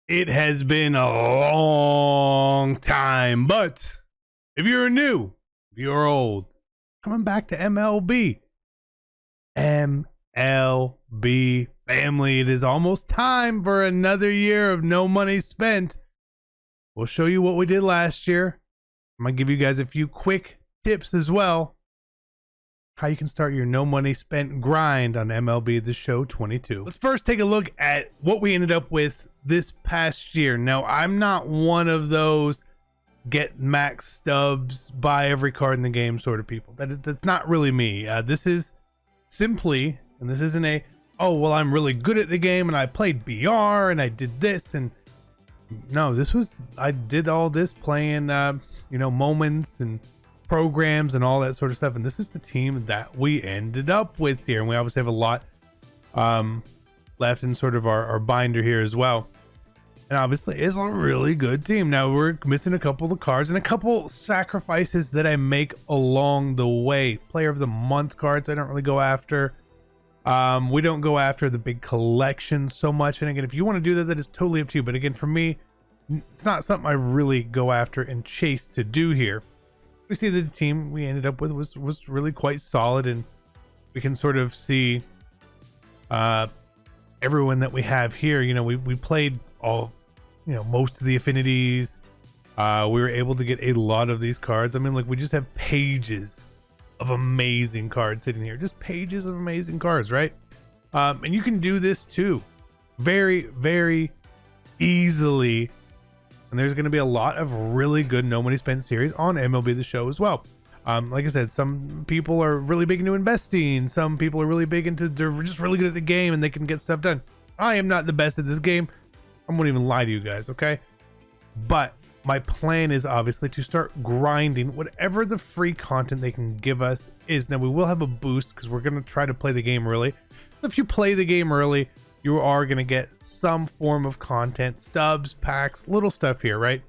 It has been a long time, but if you're new, if you're old, coming back to MLB family, it is almost time for another year of no money spent. We'll show you what we did last year. I'm gonna give you guys a few quick tips as well, how you can start your no money spent grind on MLB The Show 22. Let's first take a look at what we ended up with this past year. Now, I'm not one of those get max stubs, buy every card in the game sort of people. That's not really me. This is simply, and this isn't a, oh, well, I'm really good at the game and I played BR and I did this. And no, this was, I did all this playing, moments and programs and all that sort of stuff. And this is the team that we ended up with here. And we obviously have a lot left in sort of our binder here as well. And obviously it's a really good team. Now we're missing a couple of the cards and a couple sacrifices that I make along the way. Player of the month cards I don't really go after. We don't go after the big collection so much. And again, if you want to do that, that is totally up to you. But again, for me, it's not something I really go after and chase to do here. We see that the team we ended up with was really quite solid, and we can sort of see everyone that we have here. You know, we played all, most of the affinities. We were able to get a lot of these cards. I mean, like, we just have pages of amazing cards sitting here, just pages of amazing cards, right? And you can do this too very, very easily. And there's going to be a lot of really good no money spent series on MLB The Show as well. Like I said, some people are really big into investing. Some people are really big into, they're just really good at the game and they can get stuff done. I am not the best at this game. I won't even lie to you guys, okay? But my plan is obviously to start grinding whatever the free content they can give us is. Now, we will have a boost because we're going to try to play the game early. If you play the game early, you are going to get some form of content, stubs, packs, little stuff here, right?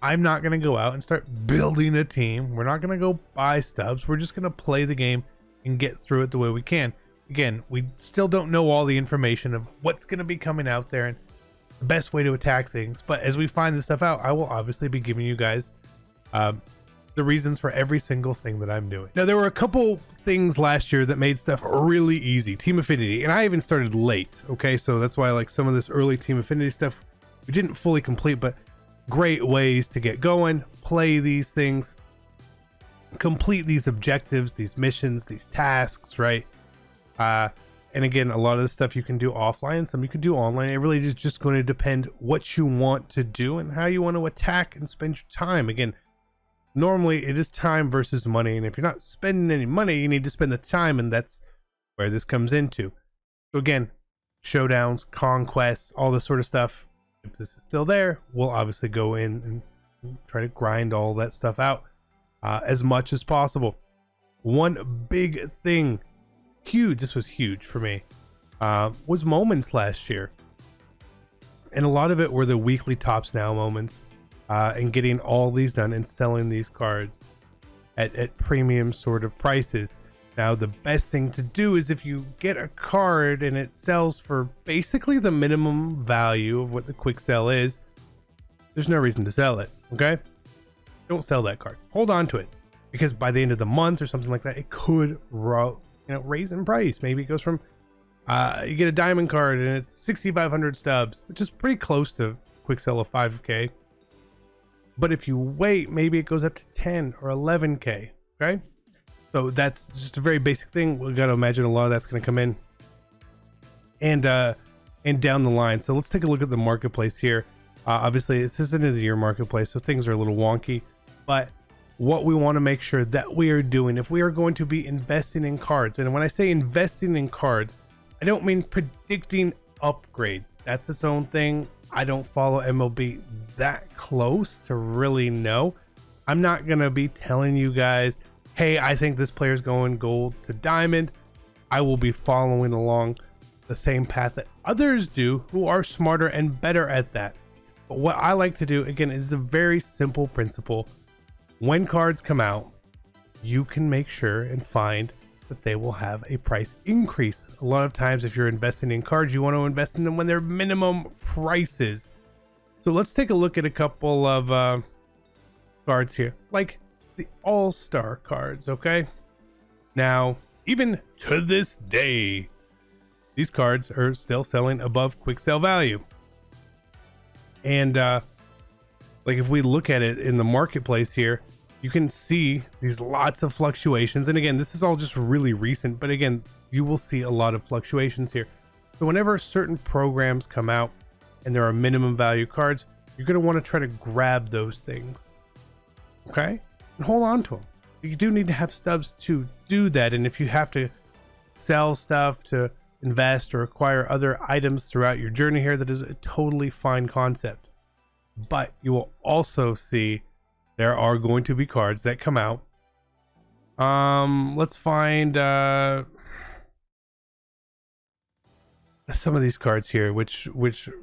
I'm not going to go out and start building a team. We're not going to go buy stubs. We're just going to play the game and get through it the way we can. Again, we still don't know all the information of what's going to be coming out there and the best way to attack things. But as we find this stuff out, I will obviously be giving you guys the reasons for every single thing that I'm doing. Now, there were a couple things last year that made stuff really easy. Team Affinity, and I even started late, okay? So that's why, like, some of this early Team Affinity stuff we didn't fully complete, but great ways to get going, play these things, complete these objectives, these missions, these tasks, right? And again, a lot of the stuff you can do offline, some you can do online. It really is just going to depend what you want to do and how you want to attack and spend your time. Again, normally it is time versus money, and if you're not spending any money, you need to spend the time, and that's where this comes into. So again, showdowns, conquests, all this sort of stuff. If this is still there, we'll obviously go in and try to grind all that stuff out as much as possible. One big thing, huge, this was huge for me, was moments last year, and a lot of it were the weekly tops now moments. And getting all these done and selling these cards at premium sort of prices. Now, the best thing to do is if you get a card and it sells for basically the minimum value of what the quick sell is, there's no reason to sell it, okay? Don't sell that card. Hold on to it, because by the end of the month or something like that, it could raise in price. Maybe it goes from you get a diamond card and it's 6,500 stubs, which is pretty close to quick sell of 5k. But if you wait, maybe it goes up to 10 or 11k, okay? So that's just a very basic thing. We got to imagine a lot of that's going to come in and down the line. So let's take a look at the marketplace here. Obviously, this is an end of the year marketplace, so things are a little wonky. But what we want to make sure that we are doing, if we are going to be investing in cards, and when I say investing in cards, I don't mean predicting upgrades. That's its own thing. I don't follow MLB that close to really know. I'm not going to be telling you guys, hey, I think this player's going gold to diamond. I will be following along the same path that others do who are smarter and better at that. But what I like to do, again, is a very simple principle. When cards come out, you can make sure and find that they will have a price increase. A lot of times, if you're investing in cards, you want to invest in them when they're minimum prices. So let's take a look at a couple of cards here, like the all-star cards. Okay, now even to this day, these cards are still selling above quick sale value. And like if we look at it in the marketplace here, you can see these lots of fluctuations. And again, this is all just really recent, but again, you will see a lot of fluctuations here. So whenever certain programs come out and there are minimum value cards, you're going to want to try to grab those things. Okay, and hold on to them. You do need to have stubs to do that. And if you have to sell stuff to invest or acquire other items throughout your journey here, that is a totally fine concept. But you will also see there are going to be cards that come out. Let's find some of these cards here, which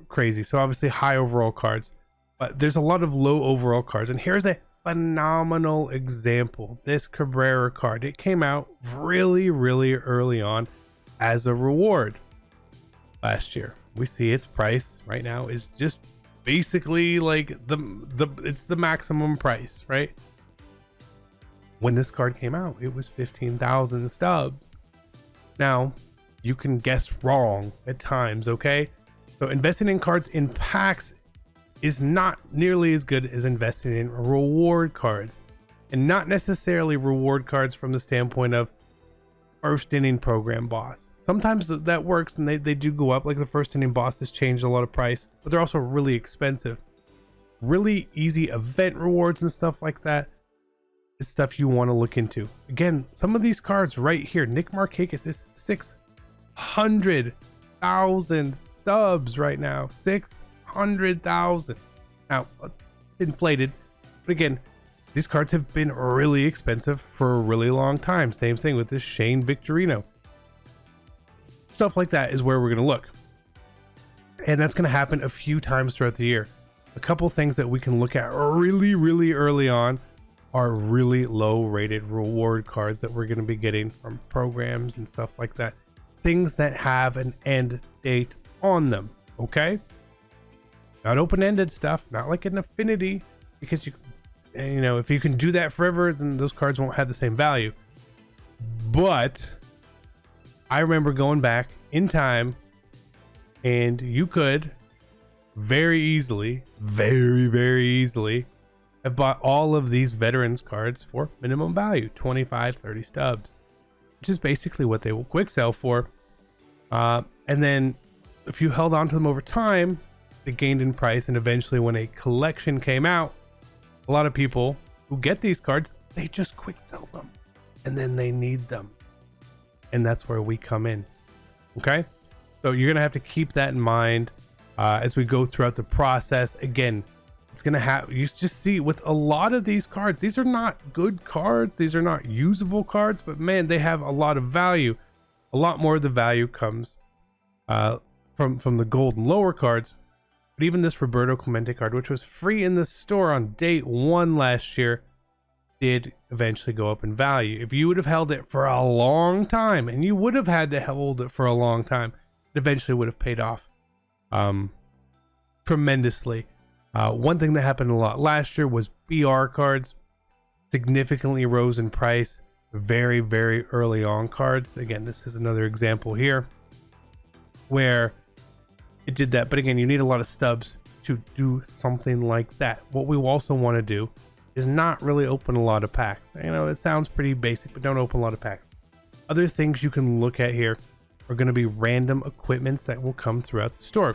crazy. So obviously high overall cards, but there's a lot of low overall cards. And here's a phenomenal example. This Cabrera card, it came out really early on as a reward last year. We see its price right now is just basically like it's the maximum price, right? When this card came out, it was 15,000 stubs. Now you can guess wrong at times. Okay, so investing in cards in packs is not nearly as good as investing in reward cards, and not necessarily reward cards from the standpoint of first inning program boss. Sometimes that works and they do go up, like the first inning boss has changed a lot of price, but they're also really expensive. Really easy event rewards and stuff like that is stuff you want to look into. Again, some of these cards right here, Nick Markakis is 600,000 stubs right now. 600,000. Now, inflated, but again, these cards have been really expensive for a really long time. Same thing with this Shane Victorino. Stuff like that is where we're going to look. And that's going to happen a few times throughout the year. A couple things that we can look at really early on are really low rated reward cards that we're going to be getting from programs and stuff like that. Things that have an end date on them. Okay? Not open-ended stuff, not like an Affinity, because you know, if you can do that forever, then those cards won't have the same value. But I remember going back in time, and you could very easily, very easily have bought all of these veterans cards for minimum value, 25, 30 stubs, which is basically what they will quick sell for. And then if you held on to them over time, they gained in price. And eventually when a collection came out, a lot of people who get these cards, they just quick sell them and then they need them. And that's where we come in. Okay. So you're going to have to keep that in mind as we go throughout the process. Again, it's going to have, you just see with a lot of these cards, these are not good cards. These are not usable cards, but man, they have a lot of value. A lot more of the value comes from the gold and lower cards. But even this Roberto Clemente card, which was free in the store on day one last year, did eventually go up in value. If you would have held it for a long time, and you would have had to hold it for a long time, it eventually would have paid off tremendously. One thing that happened a lot last year was BR cards significantly rose in price very early on cards. Again, this is another example here where it did that, but again, you need a lot of stubs to do something like that. What we also want to do is not really open a lot of packs. You know, it sounds pretty basic, but don't open a lot of packs. Other things you can look at here are going to be random equipments that will come throughout the store.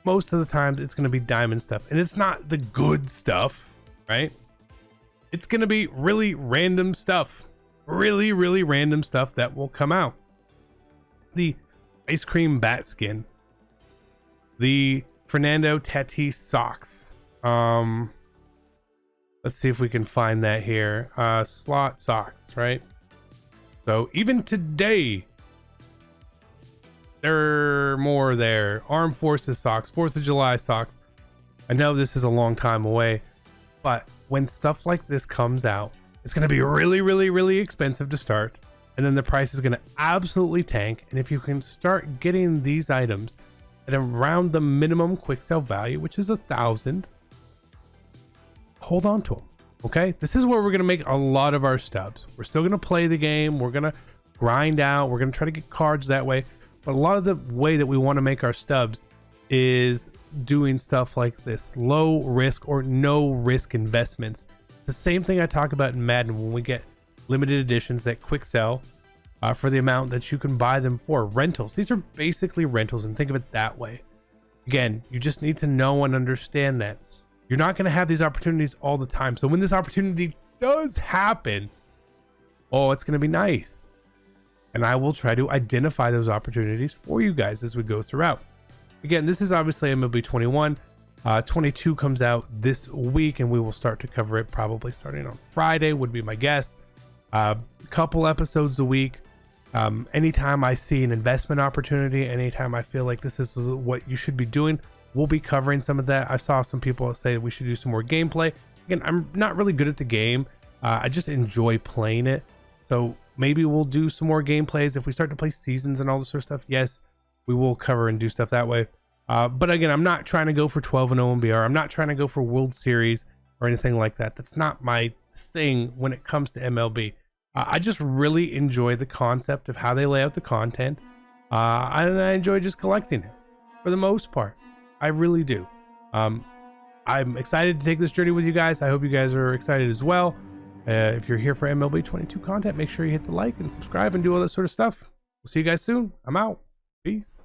Most of the times it's going to be diamond stuff, and it's not the good stuff, right? It's going to be really random stuff, really random stuff that will come out. The ice cream bat skin, the Fernando Tatis socks. Let's see if we can find that here. Slot socks, right? So even today, there are more there. Armed Forces socks, 4th of July socks. I know this is a long time away, but when stuff like this comes out, it's going to be really expensive to start. And then the price is going to absolutely tank. And if you can start getting these items at around the minimum quick sell value, which is 1,000, hold on to them. Okay, this is where we're gonna make a lot of our stubs. We're still gonna play the game. We're gonna grind out. We're gonna try to get cards that way. But a lot of the way that we want to make our stubs is doing stuff like this: low risk or no risk investments. It's the same thing I talk about in Madden when we get limited editions that quick sell for the amount that you can buy them for. Rentals. These are basically rentals, and think of it that way. Again, you just need to know and understand that you're not going to have these opportunities all the time. So when this opportunity does happen, oh, it's going to be nice. And I will try to identify those opportunities for you guys as we go throughout. Again, this is obviously MLB 21. 22 comes out this week, and we will start to cover it probably starting on Friday, would be my guess. Couple episodes a week. Anytime I see an investment opportunity, anytime I feel like this is what you should be doing, we'll be covering some of that. I saw some people say we should do some more gameplay. Again, I'm not really good at the game. I just enjoy playing it. So maybe we'll do some more gameplays if we start to play seasons and all this sort of stuff. Yes, we will cover and do stuff that way. But again, I'm not trying to go for 12-0 MBR. I'm not trying to go for World Series or anything like that. That's not my thing when it comes to MLB. I just really enjoy the concept of how they lay out the content. And I enjoy just collecting it for the most part. I really do. I'm excited to take this journey with you guys. I hope you guys are excited as well. If you're here for MLB 22 content, make sure you hit the like and subscribe and do all that sort of stuff. We'll see you guys soon. I'm out. Peace.